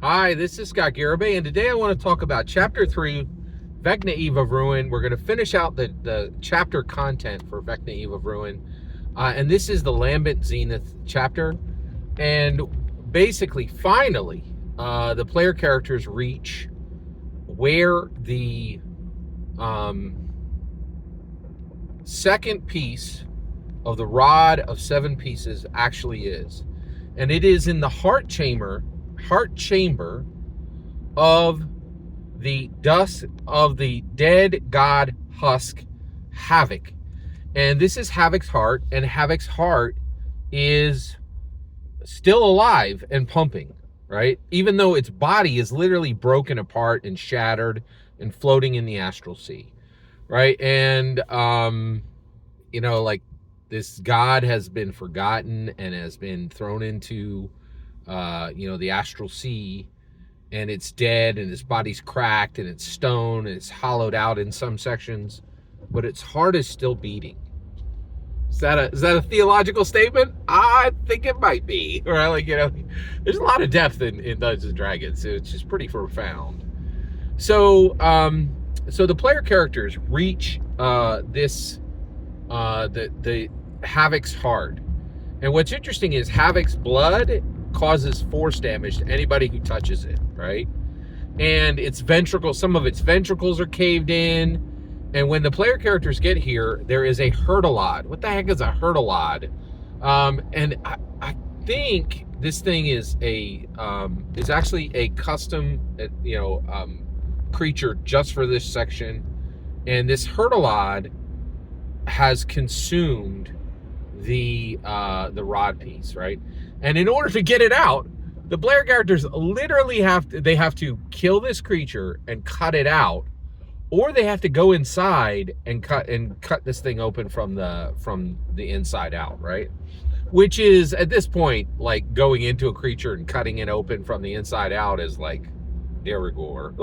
Hi, this is Scott Garibay, and today I want to talk about Chapter 3, Vecna, Eve of Ruin. We're going to finish out the chapter content for Vecna, Eve of Ruin. And this is the Lambent Zenith chapter. And basically, finally, the player characters reach where the second piece of the Rod of 7 Pieces actually is. And it is in the heart chamber of the dust of the dead god Husk, Havoc. And this is Havoc's heart, and Havoc's heart is still alive and pumping, right? Even though its body is literally broken apart and shattered and floating in the astral sea, right? And like, this god has been forgotten and has been thrown into the astral sea, and it's dead, and its body's cracked, and it's stone, and it's hollowed out in some sections, but its heart is still beating. Is that a theological statement? I think it might be. Right? There's a lot of depth in Dungeons and Dragons, so it's just pretty profound. So the player characters reach the Havoc's heart, and what's interesting is Havoc's blood causes force damage to anybody who touches it, right? And its ventricles, some of its ventricles are caved in. And when the player characters get here, there is a Hertilod. What the heck is a Hertilod? And I think this thing is actually a custom, creature just for this section. And this Hertilod has consumed the rod piece, right? And in order to get it out, the player characters literally have to kill this creature and cut it out, or they have to go inside and cut this thing open from the inside out, right? Which is, at this point, like going into a creature and cutting it open from the inside out is like de rigueur.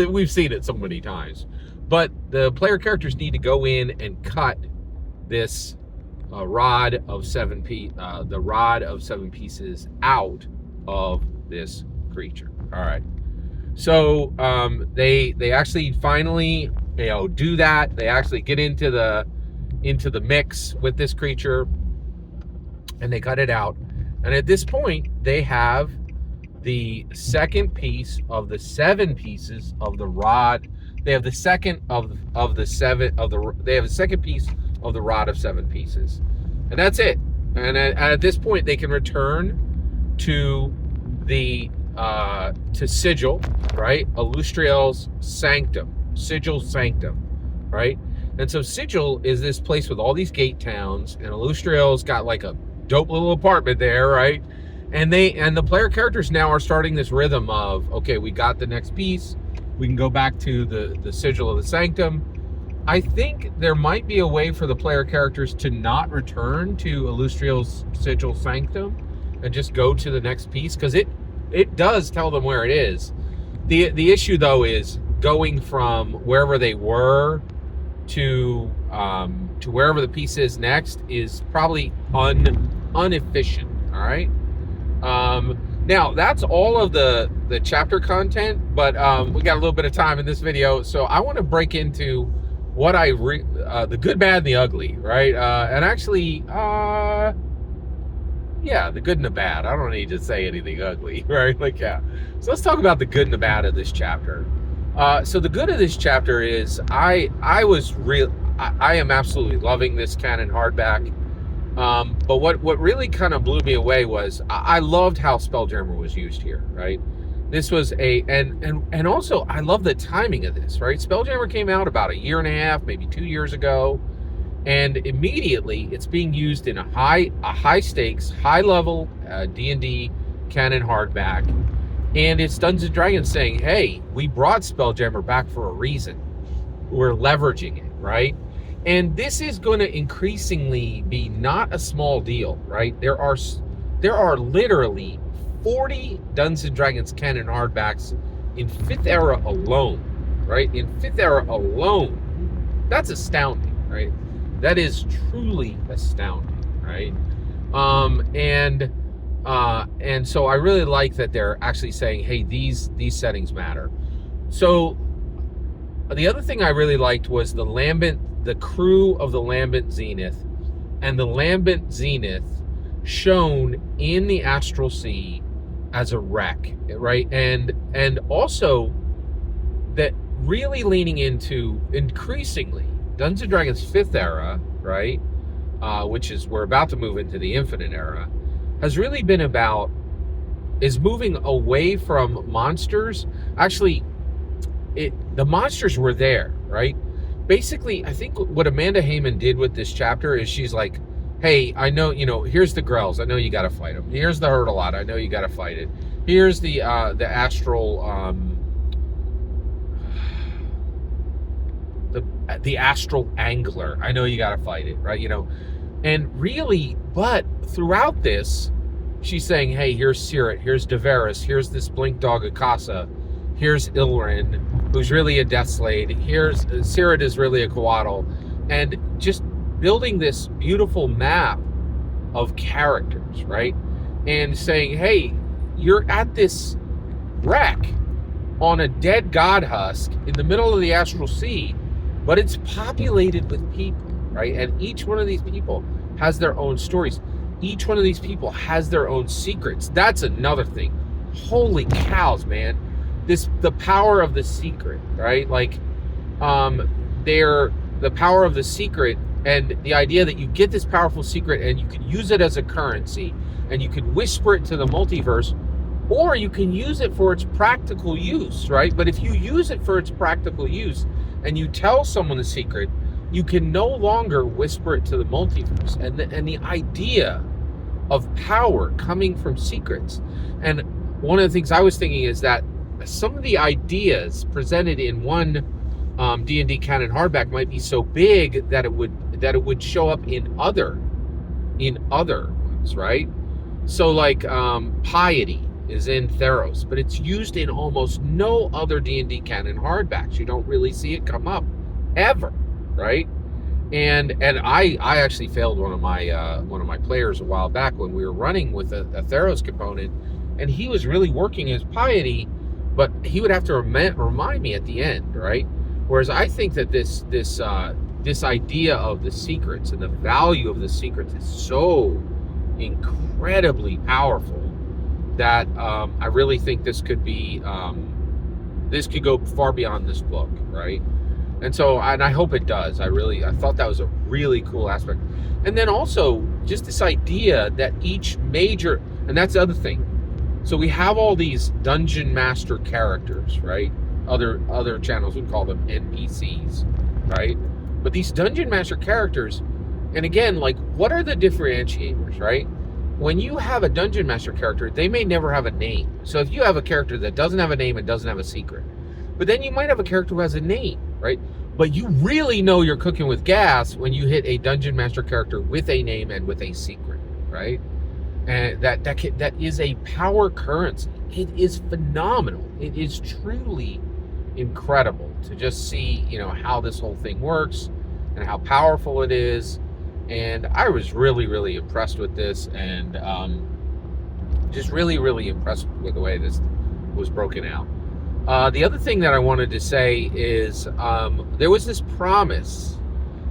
We've seen it so many times. But the player characters need to go in and cut this rod of 7 pieces out of this creature. All right. So they actually finally do that. They actually get into the mix with this creature, and they cut it out. And at this point, they have the second piece of the 7 pieces of the rod. They have the second they have the second piece of the Rod of 7 Pieces, and that's it. And at this point, they can return to the to Sigil, right? Illustriel's sanctum, Sigil sanctum, right? And so Sigil is this place with all these gate towns, and Illustriel's got like a dope little apartment there, right? And the player characters now are starting this rhythm of, okay, we got the next piece, we can go back to the Sigil of the Sanctum. I think there might be a way for the player characters to not return to Illustriel's Sigil Sanctum and just go to the next piece, because it does tell them where it is. The issue, though, is going from wherever they were to wherever the piece is next is probably inefficient. All right. Now that's all of the chapter content, but we got a little bit of time in this video, so I want to break into what the good, bad, and the ugly, right? And actually, the good and the bad. I don't need to say anything ugly, right? So let's talk about the good and the bad of this chapter. So the good of this chapter is I am absolutely loving this canon hardback. But what really kind of blew me away was I loved how Spelljammer was used here, right? This was and also I love the timing of this, right? Spelljammer came out about a year and a half, maybe 2 years ago, and immediately it's being used in a high stakes, high level D&D canon hardback, and it's Dungeons and Dragons saying, hey, we brought Spelljammer back for a reason. We're leveraging it, right? And this is going to increasingly be not a small deal, right? There are literally 40 Dungeons and Dragons canon hardbacks in 5th era alone, right? In 5th era alone. That's astounding, right? That is truly astounding, right? And And so I really like that they're actually saying, hey, these settings matter. So the other thing I really liked was the crew of the Lambent Zenith, and the Lambent Zenith shown in the Astral Sea as a wreck, right? And also that really leaning into increasingly Dungeons and Dragons 5th era, right? Which is, we're about to move into the Infinite era, has really been is moving away from monsters. Actually, the monsters were there, right? Basically, I think what Amanda Heyman did with this chapter is she's like, hey, I know, here's the Grells. I know you got to fight them. Here's the Hertilod. I know you got to fight it. Here's the astral, the astral angler. I know you got to fight it, right? And really, but throughout this, she's saying, hey, here's Sirit, here's Deveris, here's this Blink Dog Akasa, here's Ilrin, who's really a Death Slade, here's Sirit is really a Coatl, and just building this beautiful map of characters, right? And saying, hey, you're at this wreck on a dead god husk in the middle of the Astral Sea, but it's populated with people, right? And each one of these people has their own stories. Each one of these people has their own secrets. That's another thing. Holy cows, man. The power of the secret, right? Like, the power of the secret, and the idea that you get this powerful secret and you can use it as a currency, and you can whisper it to the multiverse, or you can use it for its practical use, right? But if you use it for its practical use and you tell someone the secret, you can no longer whisper it to the multiverse. And the idea of power coming from secrets. And one of the things I was thinking is that some of the ideas presented in one D&D canon hardback might be so big that it would show up in other ones, right? So like piety is in Theros, but it's used in almost no other D&D canon hardbacks. You don't really see it come up ever, right? And I actually failed one of my players a while back when we were running with a Theros component, and he was really working his piety, but he would have to remind me at the end, right? Whereas I think that this idea of the secrets and the value of the secrets is so incredibly powerful that I really think this could go far beyond this book, right? And I hope it does. I thought that was a really cool aspect. And then also just this idea that each major, and that's the other thing. So we have all these dungeon master characters, right? Other channels would call them NPCs, right? But these dungeon master characters, and again, like, what are the differentiators, right? When you have a dungeon master character, they may never have a name. So if you have a character that doesn't have a name and doesn't have a secret, but then you might have a character who has a name, right? But you really know you're cooking with gas when you hit a dungeon master character with a name and with a secret, right? And that is a power currency. It is phenomenal. It is truly incredible to just see, how this whole thing works and how powerful it is. And I was really, really impressed with this, and just really, really impressed with the way this was broken out. The other thing that I wanted to say is there was this promise.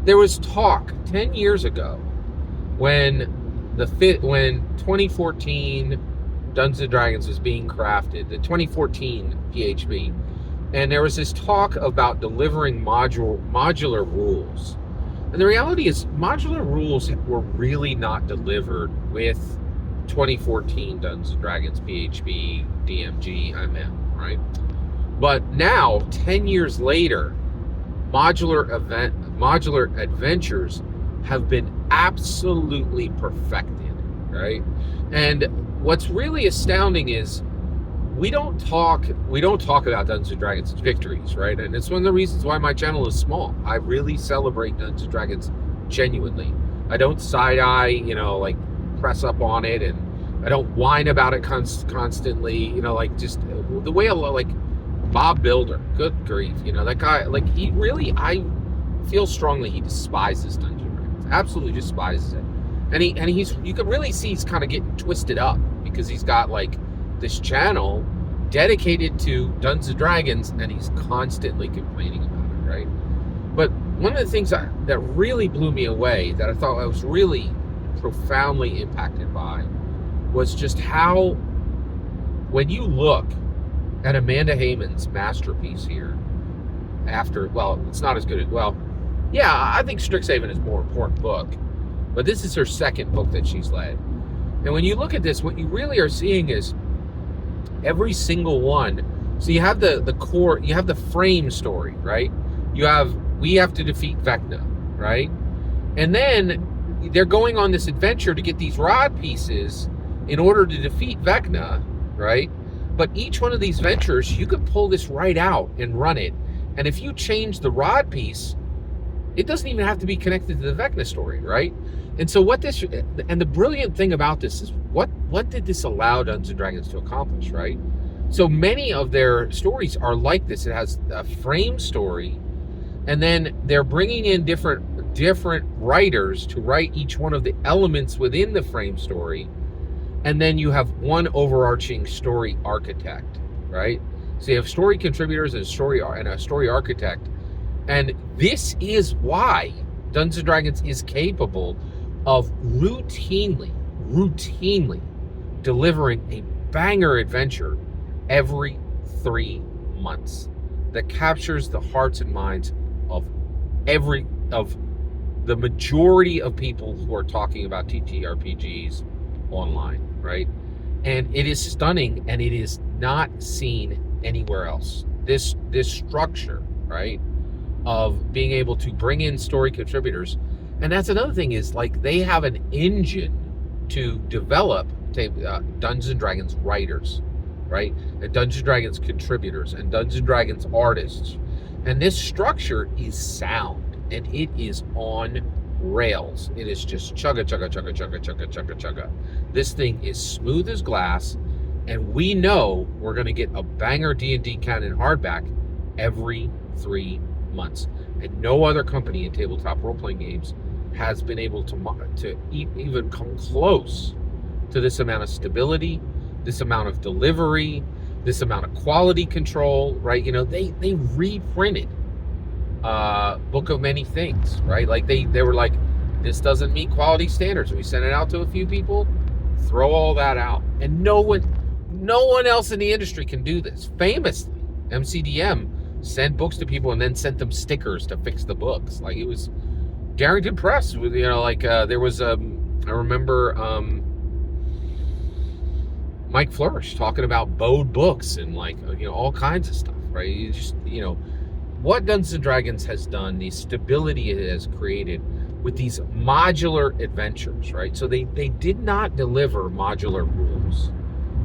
There was talk 10 years ago when 2014 Dungeons and Dragons was being crafted, the 2014 PHB, and there was this talk about delivering modular rules. And the reality is, modular rules were really not delivered with 2014 Dungeons and Dragons PHB, DMG, MM, right? But now, 10 years later, modular adventures have been absolutely perfected, right? And what's really astounding is we don't talk about Dungeons and Dragons victories, right? And it's one of the reasons why my channel is small. I really celebrate Dungeons and Dragons genuinely. I don't side-eye, like press up on it, and I don't whine about it constantly, like just the way Bob Builder, good grief, that guy, I feel strongly he despises Dungeons and Dragons, absolutely despises it. And he's, you can really see he's kind of getting twisted up because he's got like this channel dedicated to Dungeons and Dragons, and he's constantly complaining about it, right? But one of the things that really blew me away, that I thought I was really profoundly impacted by, was just how, when you look at Amanda Hayman's masterpiece here, after, well, it's not as good as, well, yeah, I think Strixhaven is a more important book, but this is her second book that she's led. And when you look at this, what you really are seeing is every single one. So you have the core, you have the frame story, right? You have, we have to defeat Vecna, right? And then they're going on this adventure to get these rod pieces in order to defeat Vecna, right? But each one of these ventures, you could pull this right out and run it. And if you change the rod piece, it doesn't even have to be connected to the Vecna story, right? And so what this, and the brilliant thing about this is, what did this allow Dungeons & Dragons to accomplish, right? So many of their stories are like this. It has a frame story, and then they're bringing in different writers to write each one of the elements within the frame story, and then you have one overarching story architect, right? So you have story contributors and a story architect, and this is why Dungeons & Dragons is capable of routinely delivering a banger adventure every 3 months that captures the hearts and minds of the majority of people who are talking about TTRPGs online, right? And it is stunning, and it is not seen anywhere else. This structure, right, of being able to bring in story contributors. And that's another thing, is like they have an engine to develop Dungeons & Dragons writers, right? And Dungeons & Dragons contributors and Dungeons & Dragons artists. And this structure is sound, and it is on rails. It is just chugga, chugga, chugga, chugga, chugga, chugga, chugga. This thing is smooth as glass, and we know we're going to get a banger D&D canon hardback every 3 months. And no other company in tabletop role-playing games has been able to even come close to this amount of stability, this amount of delivery, this amount of quality control, right? You know, they reprinted Book of Many Things, right? Like they were like, this doesn't meet quality standards. We sent it out to a few people, throw all that out. And no one else in the industry can do this. Famously, MCDM sent books to people and then sent them stickers to fix the books. Like, it was Darrington Press with, you know, like there was I remember Mike Flourish talking about bowed books and, like, you know, all kinds of stuff, right? You just, you know, what Dungeons & Dragons has done, the stability it has created with these modular adventures, right? So they did not deliver modular rules.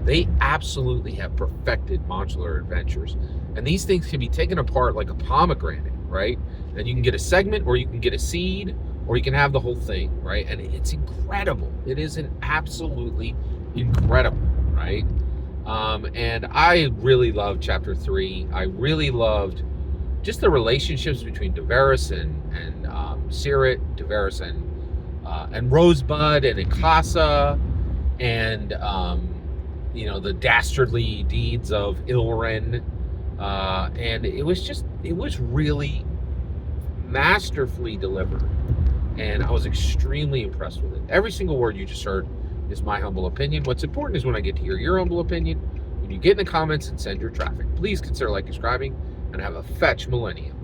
They absolutely have perfected modular adventures. And these things can be taken apart like a pomegranate, right? And you can get a segment, or you can get a seed, or you can have the whole thing, right? And it's incredible. It is an absolutely incredible, right? And I really loved Chapter 3. I really loved just the relationships between Deveris and Sirit, Deveris and Rosebud and Ikasa, and you know, the dastardly deeds of Ilren, and it was really masterfully delivered, and I was extremely impressed with it. Every single word you just heard is my humble opinion. What's important is when I get to hear your humble opinion, when you get in the comments and send your traffic. Please consider subscribing, and have a fetch millennium.